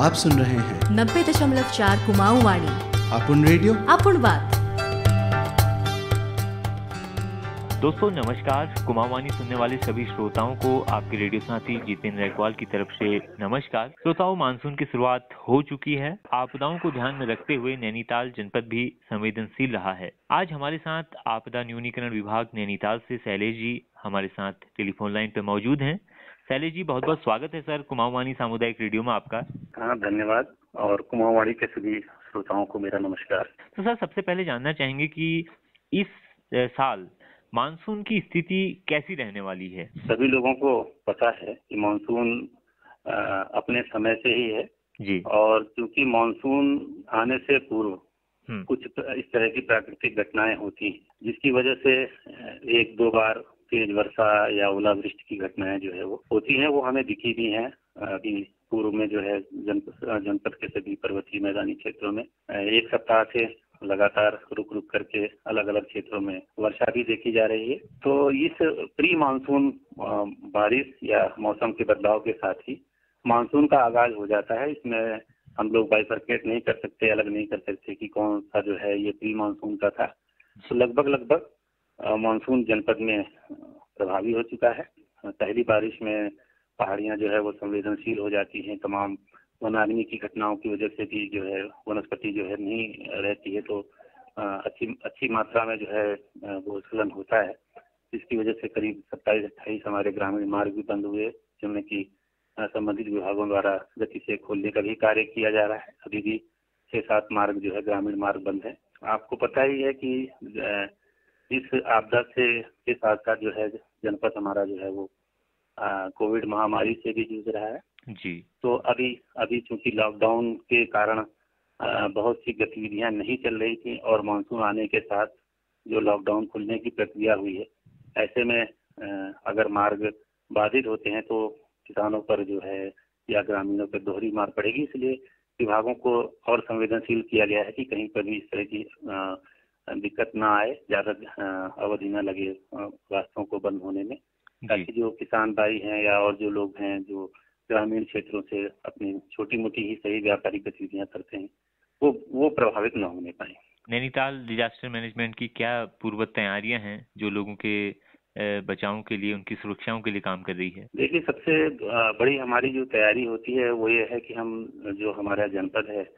आप सुन रहे हैं 90.4 कुमाऊं वाणी। अपुन रेडियो अपुन बात। दोस्तों नमस्कार। कुमाऊं सुनने वाले सभी श्रोताओं को आपके रेडियो साथी जितेंद्र रैकवाल की तरफ से नमस्कार। श्रोताओं, मानसून की शुरुआत हो चुकी है। आपदाओं को ध्यान में रखते हुए नैनीताल जनपद भी संवेदनशील रहा है। आज हमारे साथ आपदा न्यूनीकरण विभाग नैनीताल से शैलेश जी हमारे साथ टेलीफोन लाइन पे मौजूद हैं। शैलेश जी, बहुत बहुत स्वागत है सर कुमाऊं सामुदायिक रेडियो में आपका। हाँ, धन्यवाद। और कुमाऊं के सभी श्रोताओं को मेरा नमस्कार। तो सर, सबसे पहले जानना चाहेंगे कि इस साल मानसून की स्थिति कैसी रहने वाली है? सभी लोगों को पता है कि मानसून अपने समय से ही है जी। और क्योंकि मानसून आने से पूर्व कुछ इस तरह की प्राकृतिक घटनाएं होती हैं जिसकी वजह से एक दो बार तेज वर्षा या ओलावृष्टि की घटनाएं जो है वो होती हैं। वो हमें दिखी भी हैं। अभी पूर्व में जो है जनपद के सभी पर्वतीय मैदानी क्षेत्रों में एक सप्ताह से लगातार रुक रुक करके अलग अलग क्षेत्रों में वर्षा भी देखी जा रही है। तो इस प्री मानसून बारिश या मौसम के बदलाव के साथ ही मानसून का आगाज हो जाता है। इसमें हम लोग बाइफरकेट नहीं कर सकते, अलग नहीं कर सकते कि कौन सा जो है ये प्री मानसून का था। तो लगभग मानसून जनपद में प्रभावी हो चुका है। पहली बारिश में पहाड़ियां जो है वो संवेदनशील हो जाती हैं। तमाम वनाग्नि की घटनाओं की वजह से भी जो है वनस्पति जो है नहीं रहती है, तो अच्छी मात्रा में जो है वो स्खलन होता है, जिसकी वजह से करीब 27-28 हमारे ग्रामीण मार्ग भी बंद हुए, जिनमें कि संबंधित विभागों द्वारा गति से खोलने का भी कार्य किया जा रहा है। अभी भी 6-7 मार्ग जो है ग्रामीण मार्ग बंद है। आपको पता ही है कि इस आपदा के साथ साथ जो है जनपद हमारा जो है वो कोविड महामारी से भी जूझ रहा है जी। तो अभी चूंकि लॉकडाउन के कारण बहुत सी गतिविधियां नहीं चल रही थी और मानसून आने के साथ जो लॉकडाउन खुलने की प्रक्रिया हुई है, ऐसे में अगर मार्ग बाधित होते हैं तो किसानों पर जो है या ग्रामीणों पर दोहरी मार पड़ेगी। इसलिए विभागों को और संवेदनशील किया गया है कि कहीं पर भी इस तरह की दिक्कत ना आए, ज्यादा अवधि न लगे रास्तों को बंद होने में, ताकि जो किसान भाई हैं या और जो लोग हैं जो ग्रामीण क्षेत्रों से अपनी छोटी मोटी ही सही व्यापारिक गतिविधियां करते हैं वो प्रभावित न होने पाए। नैनीताल डिजास्टर मैनेजमेंट की क्या पूर्व तैयारियां हैं जो लोगों के बचाव के लिए, उनकी सुरक्षाओं के लिए काम कर रही है? देखिए, सबसे बड़ी हमारी जो तैयारी होती है वो ये है कि हम जो हमारा जनपद है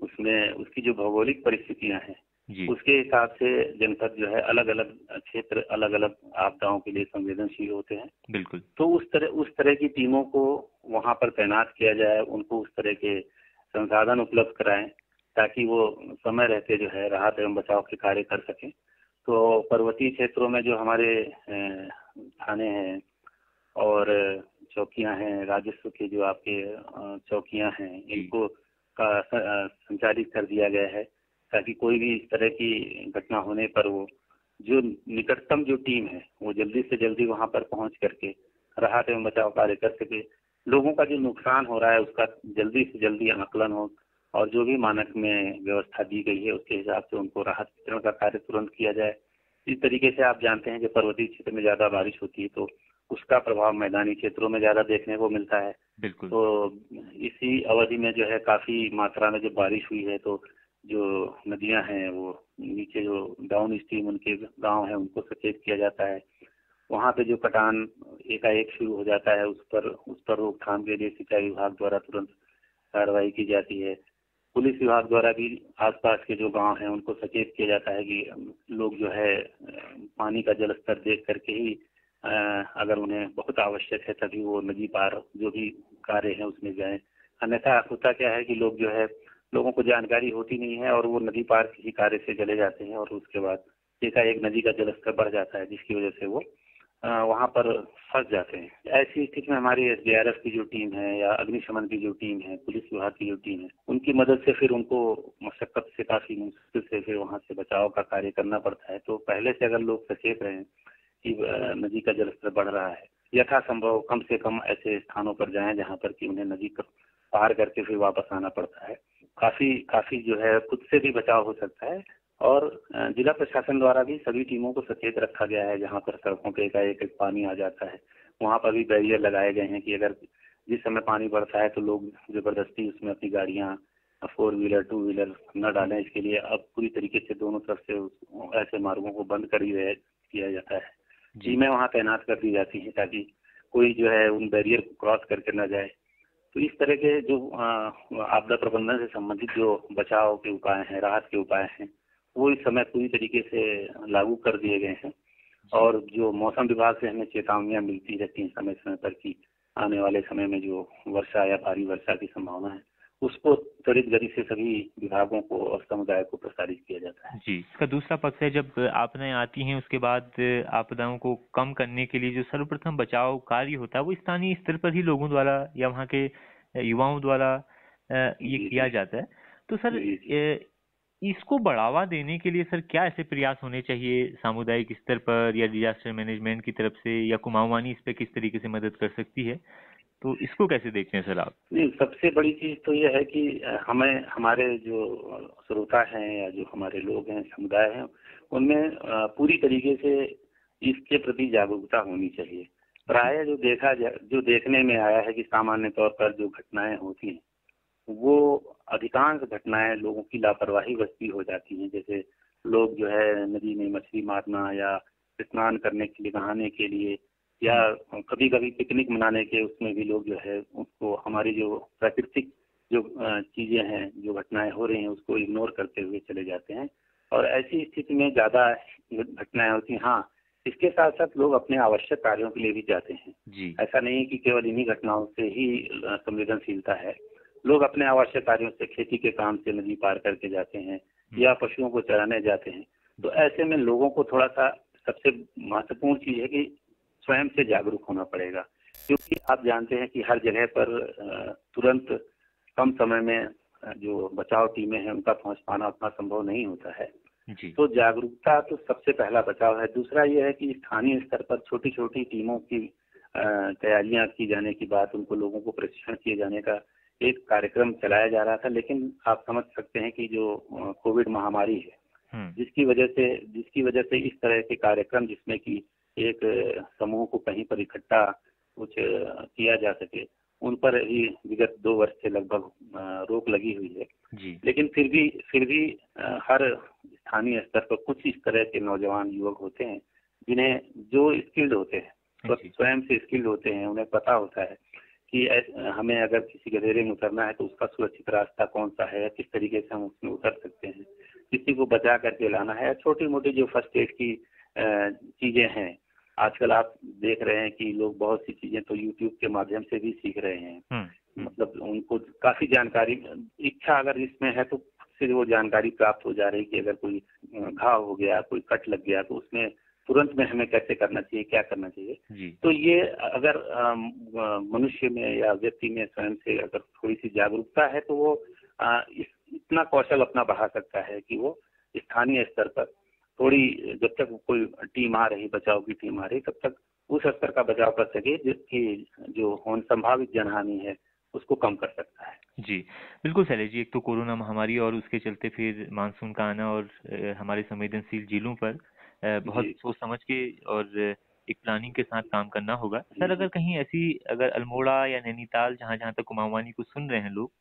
उसमें उसकी जो भौगोलिक परिस्थितियां हैं उसके हिसाब से जनपद जो है अलग अलग क्षेत्र अलग अलग आपदाओं के लिए संवेदनशील होते हैं। बिल्कुल। तो उस तरह की टीमों को वहां पर तैनात किया जाए, उनको उस तरह के संसाधन उपलब्ध कराएं ताकि वो समय रहते जो है राहत एवं बचाव के कार्य कर सकें। तो पर्वतीय क्षेत्रों में जो हमारे थाने हैं और चौकियां हैं, राजस्व के जो आपके चौकियां हैं, इनको का संचालित कर दिया गया है ताकि कोई भी इस तरह की घटना होने पर वो जो निकटतम जो टीम है वो जल्दी से जल्दी वहां पर पहुंच करके राहत एवं बचाव कार्य कर सके। लोगों का जो नुकसान हो रहा है उसका जल्दी से जल्दी आकलन हो और जो भी मानक में व्यवस्था दी गई है उसके हिसाब से उनको राहत वितरण का कार्य तुरंत किया जाए। इस तरीके से आप जानते हैं कि पर्वतीय क्षेत्र में ज्यादा बारिश होती है तो उसका प्रभाव मैदानी क्षेत्रों में ज्यादा देखने को मिलता है। बिल्कुल। तो इसी अवधि में जो है काफी मात्रा में जब बारिश हुई है तो जो नदियां हैं वो नीचे जो डाउन स्ट्रीम उनके गांव है उनको सचेत किया जाता है। वहां पे जो कटान एकाएक शुरू हो जाता है उस पर रोकथाम के लिए सिंचाई विभाग द्वारा तुरंत कार्रवाई की जाती है। पुलिस विभाग द्वारा भी आसपास के जो गांव हैं उनको सचेत किया जाता है कि लोग जो है पानी का जल स्तर देख करके ही अगर उन्हें बहुत आवश्यक है तभी वो नदी पार जो भी कार्य है उसमें जाएं। अन्यथा होता क्या है कि लोगों को जानकारी होती नहीं है और वो नदी पार किसी कार्य से चले जाते हैं और उसके बाद एकाएक नदी का जलस्तर बढ़ जाता है जिसकी वजह से वो वहां पर फंस जाते हैं। ऐसी स्थिति में हमारी SDRF की जो टीम है या अग्निशमन की जो टीम है, पुलिस विभाग की जो टीम है, उनकी मदद से फिर उनको मशक्कत से काफी मुश्किल से फिर वहां से बचाव का कार्य करना पड़ता है। तो पहले से अगर लोग सचेत रहें कि नदी का जलस्तर बढ़ रहा है, यथासंभव कम से कम ऐसे स्थानों पर जाएं जहां पर कि उन्हें नदी को पार करके फिर वापस आना पड़ता है। काफी जो है खुद से भी बचाव हो सकता है। और जिला प्रशासन द्वारा भी सभी टीमों को सचेत रखा गया है। जहां पर सड़कों पे एकाएक पानी आ जाता है वहां पर भी बैरियर लगाए गए हैं कि अगर जिस समय पानी बढ़ता है तो लोग जबरदस्ती उसमें अपनी गाड़ियां 4 व्हीलर 2 व्हीलर न डालें, इसके लिए अब पूरी तरीके से दोनों तरफ से ऐसे मार्गों को बंद कर ही किया जाता है। टीमें वहाँ तैनात कर दी जाती हैं ताकि कोई जो है उन बैरियर को क्रॉस करके न जाए। तो इस तरह के जो आपदा प्रबंधन से संबंधित जो बचाव के उपाय हैं, राहत के उपाय हैं, वो इस समय पूरी तरीके से लागू कर दिए गए हैं। और जो मौसम विभाग से हमें चेतावनियां मिलती रहती हैं समय समय पर कि आने वाले समय में जो वर्षा या भारी वर्षा की संभावना है, उसको त्वरित गति से सभी विभागों को और समुदाय को प्रसारित किया जाता है। जी, इसका दूसरा पक्ष है, जब आपदाएं आती हैं उसके बाद आपदाओं को कम करने के लिए जो सर्वप्रथम बचाव कार्य होता है वो स्थानीय स्तर पर ही लोगों द्वारा या वहाँ के युवाओं द्वारा ये किया जाता है। तो सर इसको बढ़ावा देने के लिए सर क्या ऐसे प्रयास होने चाहिए सामुदायिक स्तर पर या डिजास्टर मैनेजमेंट की तरफ से, या कुमाऊं वानी इस पे किस तरीके से मदद कर सकती है? तो इसको कैसे देखते हैं सर आप? नहीं, सबसे बड़ी चीज तो ये है कि हमें हमारे जो श्रोता हैं या जो हमारे लोग हैं, समुदाय हैं, उनमें पूरी तरीके से इसके प्रति जागरूकता होनी चाहिए। प्राय जो देखने में आया है कि सामान्य तौर पर जो घटनाएं होती हैं वो अधिकांश घटनाएं लोगों की लापरवाही बस्ती हो जाती हैं। जैसे लोग जो है नदी में मछली मारना या स्नान करने के लिए, नहाने के लिए, या कभी कभी पिकनिक मनाने के उसमें भी लोग जो है उसको हमारी जो प्राकृतिक जो चीजें हैं, जो घटनाएं हो रही हैं, उसको इग्नोर करते हुए चले जाते हैं और ऐसी स्थिति में ज्यादा घटनाएं होती हैं। हाँ, इसके साथ साथ लोग अपने आवश्यक कार्यों के लिए भी जाते हैं जी। ऐसा नहीं है कि केवल इन्हीं घटनाओं से ही संवेदनशीलता है। लोग अपने आवश्यक कार्यों से, खेती के काम से नदी पार करके जाते हैं या पशुओं को चराने जाते हैं। तो ऐसे में लोगों को थोड़ा सा, सबसे महत्वपूर्ण चीज है कि स्वयं से जागरूक होना पड़ेगा, क्योंकि आप जानते हैं कि हर जगह पर तुरंत कम समय में जो बचाव टीमें हैं उनका पहुंच पाना उतना संभव नहीं होता है जी। तो जागरूकता तो सबसे पहला बचाव है। दूसरा ये है कि स्थानीय स्तर पर छोटी छोटी टीमों की तैयारियां की जाने की बात, उनको लोगों को प्रशिक्षण किए जाने का एक कार्यक्रम चलाया जा रहा था। लेकिन आप समझ सकते हैं कि जो कोविड महामारी है, जिसकी वजह से इस तरह के कार्यक्रम जिसमें कि एक समूह को कहीं पर इकट्ठा कुछ किया जा सके, उन पर ही विगत 2 वर्ष से लगभग रोक लगी हुई है जी। लेकिन फिर भी हर स्थानीय स्तर पर कुछ इस तरह के नौजवान युवक होते हैं जिन्हें, जो स्किल्ड होते हैं, तो स्वयं से स्किल्ड होते हैं, उन्हें पता होता है कि हमें अगर किसी गधेरे में उतरना है तो उसका सुरक्षित रास्ता कौन सा है, किस तरीके से हम उसमें उतर सकते हैं, किसी को बचा करके लाना है। छोटी मोटी जो फर्स्ट एड की चीजें हैं, आजकल आप देख रहे हैं कि लोग बहुत सी चीजें तो यूट्यूब के माध्यम से भी सीख रहे हैं। मतलब उनको काफी जानकारी, इच्छा अगर इसमें है तो से वो जानकारी प्राप्त हो जा रही है कि अगर कोई घाव हो गया, कोई कट लग गया तो उसमें तुरंत में हमें कैसे करना चाहिए, क्या करना चाहिए। तो ये अगर मनुष्य में या व्यक्ति में स्वयं से अगर थोड़ी सी जागरूकता है तो वो इतना कौशल अपना बढ़ा सकता है कि वो स्थानीय स्तर पर थोड़ी, जब तक कोई टीम आ रही, बचाव की टीम आ रही, तब तक उस स्तर का बचाव कर सके जिसकी जो संभावित जनहानि है उसको कम कर सकता है। जी बिल्कुल शैलेश जी, एक तो कोरोना महामारी और उसके चलते फिर मानसून का आना और हमारे संवेदनशील जिलों पर बहुत सोच समझ के और एक प्लानिंग के साथ काम करना होगा। सर अगर कहीं ऐसी, अगर अल्मोड़ा या नैनीताल, जहाँ जहाँ तक कुमाऊं वानी को सुन रहे हैं लोग,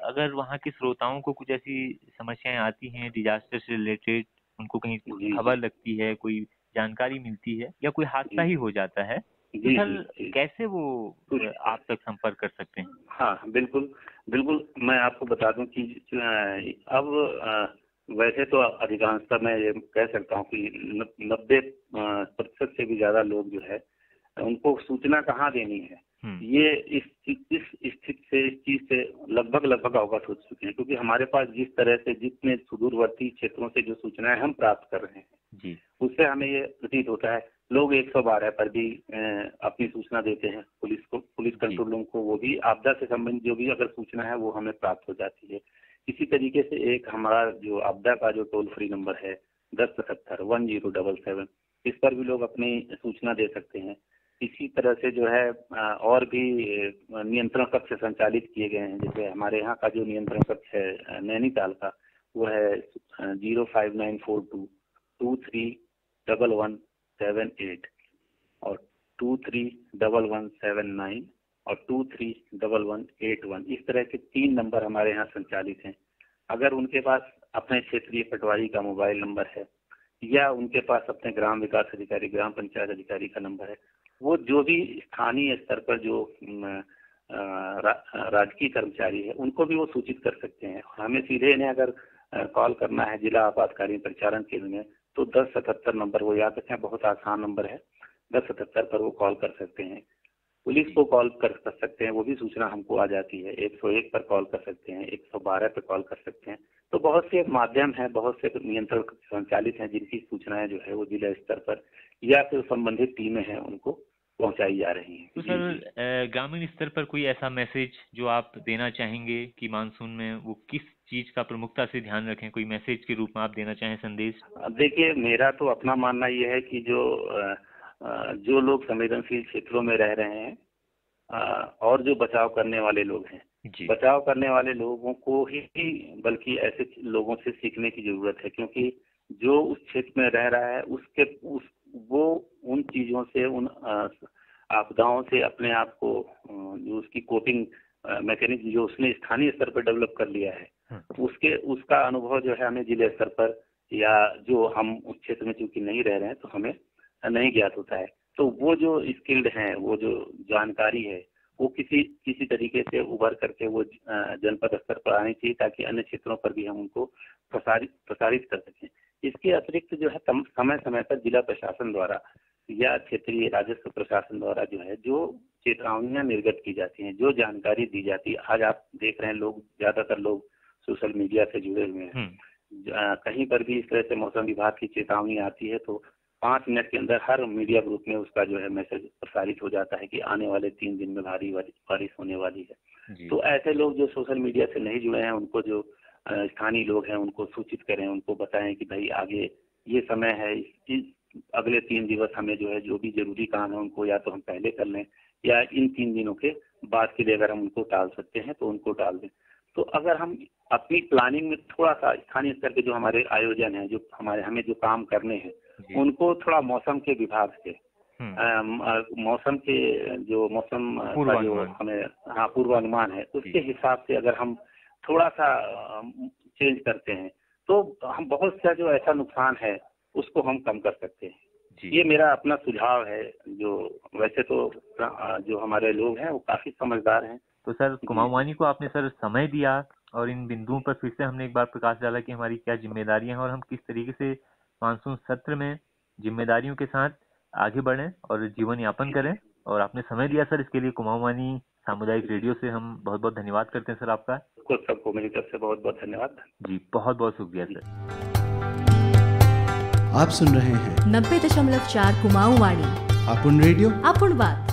अगर वहाँ के श्रोताओं को कुछ ऐसी समस्याएं आती हैं डिजास्टर से रिलेटेड, उनको कहीं खबर लगती है, कोई जानकारी मिलती है या कोई हादसा ही हो जाता है, तो सर कैसे वो आप तक संपर्क कर सकते हैं? हाँ बिल्कुल, मैं आपको बता दूं कि अब वैसे तो अधिकांशतः मैं ये कह सकता हूँ कि 90% से भी ज्यादा लोग जो है उनको सूचना कहाँ देनी है, ये इस स्थिति से, इस चीज से लगभग अवगत हो चुके हैं, क्योंकि हमारे पास जिस तरह से, जितने सुदूरवर्ती क्षेत्रों से जो सूचनाएं हम प्राप्त कर रहे हैं उससे हमें ये प्रतीत होता है लोग 112 पर भी अपनी सूचना देते हैं पुलिस कंट्रोल रूम को, वो भी आपदा से संबंधित जो भी अगर सूचना है वो हमें प्राप्त हो जाती है। इसी तरीके से एक हमारा जो आपदा का जो टोल फ्री नंबर है 1077-1077, इस पर भी लोग अपनी सूचना दे सकते हैं। इसी तरह से जो है और भी नियंत्रण कक्ष संचालित किए गए हैं। जैसे हमारे यहाँ का जो नियंत्रण कक्ष है नैनीताल का, वो है 05942231178 और 231179 और 231181, इस तरह के 3 नंबर हमारे यहाँ संचालित हैं। अगर उनके पास अपने क्षेत्रीय पटवारी का मोबाइल नंबर है या उनके पास अपने ग्राम विकास अधिकारी, ग्राम पंचायत अधिकारी का नंबर है, वो जो भी स्थानीय स्तर पर जो राजकीय कर्मचारी है उनको भी वो सूचित कर सकते हैं। हमें सीधे इन्हें अगर कॉल करना है जिला आपातकालीन परिचालन केंद्र में तो 1077 नंबर वो याद रखें, बहुत आसान नंबर है। 1077 पर वो कॉल कर सकते हैं। पुलिस को कॉल कर सकते हैं, वो भी सूचना हमको आ जाती है। 101 पर कॉल कर सकते हैं, 112 पर कॉल कर सकते हैं। तो बहुत से माध्यम हैं, बहुत से नियंत्रण संचालित हैं जिनकी सूचनाएं जो है वो जिला स्तर पर या फिर संबंधित टीमें हैं उनको पहुंचाई जा रही हैं। तो सर ग्रामीण स्तर पर कोई ऐसा मैसेज जो आप देना चाहेंगे कि मानसून में वो किस चीज का प्रमुखता से ध्यान रखें, कोई मैसेज के रूप में आप देना चाहें संदेश? देखिए, मेरा तो अपना मानना ये है कि जो लोग संवेदनशील क्षेत्रों में रह रहे हैं और जो बचाव करने वाले लोग हैं, बचाव करने वाले लोगों को ही बल्कि ऐसे लोगों से सीखने की जरूरत है, क्योंकि जो उस क्षेत्र में रह रहा है वो उन चीजों से, उन आपदाओं से अपने आप को, जो उसकी कोपिंग मैकेनिज्म जो उसने स्थानीय स्तर पर डेवलप कर लिया है, उसका अनुभव जो है हमें जिले स्तर पर या जो हम उस क्षेत्र में चूंकि नहीं रह रहे हैं तो हमें नहीं ज्ञात होता है। तो वो जो स्किल्ड हैं, वो जो जानकारी है वो किसी तरीके से उभर करके वो जनपद स्तर पर आनी चाहिए ताकि अन्य क्षेत्रों पर भी हम उनको प्रसारित कर सकें। इसके अतिरिक्त जो है समय समय पर जिला प्रशासन द्वारा या क्षेत्रीय राजस्व प्रशासन द्वारा जो है जो चेतावनियां निर्गत की जाती हैं, जो जानकारी दी जाती है, आज आप देख रहे हैं ज्यादातर लोग सोशल मीडिया से जुड़े हुए हैं। कहीं पर भी इस तरह से मौसम विभाग की चेतावनी आती है तो 5 मिनट के अंदर हर मीडिया ग्रुप में उसका जो है मैसेज प्रसारित हो जाता है कि आने वाले 3 दिन में भारी बारिश होने वाली है। तो ऐसे लोग जो सोशल मीडिया से नहीं जुड़े हैं उनको, जो स्थानीय लोग हैं, उनको सूचित करें, उनको बताएं कि भाई आगे ये समय है, अगले 3 दिवस हमें जो है जो भी जरूरी काम है उनको या तो हम पहले कर लें या इन 3 दिनों के बाद के लिए अगर हम उनको टाल सकते हैं तो उनको टाल दें। तो अगर हम अपनी प्लानिंग में थोड़ा सा स्थानीय स्तर के जो हमारे आयोजन है, जो हमें जो काम करने हैं, उनको थोड़ा मौसम के विभाग से मौसम का जो हमें पूर्वानुमान है उसके हिसाब से अगर हम थोड़ा सा चेंज करते हैं तो हम बहुत सा जो ऐसा नुकसान है उसको हम कम कर सकते हैं। ये मेरा अपना सुझाव है। जो वैसे तो जो हमारे लोग हैं वो काफी समझदार हैं। तो सर, कुमाऊं वाणी को आपने सर समय दिया और इन बिंदुओं पर फिर से हमने एक बार प्रकाश डाला कि हमारी क्या जिम्मेदारियां हैं और हम किस तरीके से मानसून सत्र में जिम्मेदारियों के साथ आगे बढ़ें और जीवन यापन करें। और आपने समय दिया सर, इसके लिए कुमाऊं वाणी सामुदायिक रेडियो से हम बहुत बहुत धन्यवाद करते हैं सर आपका। सबको मेरी तरफ से बहुत बहुत धन्यवाद जी, बहुत बहुत शुक्रिया सर। आप सुन रहे हैं 90.4 कुमाऊं वाणी, आपण रेडियो, आपण बात।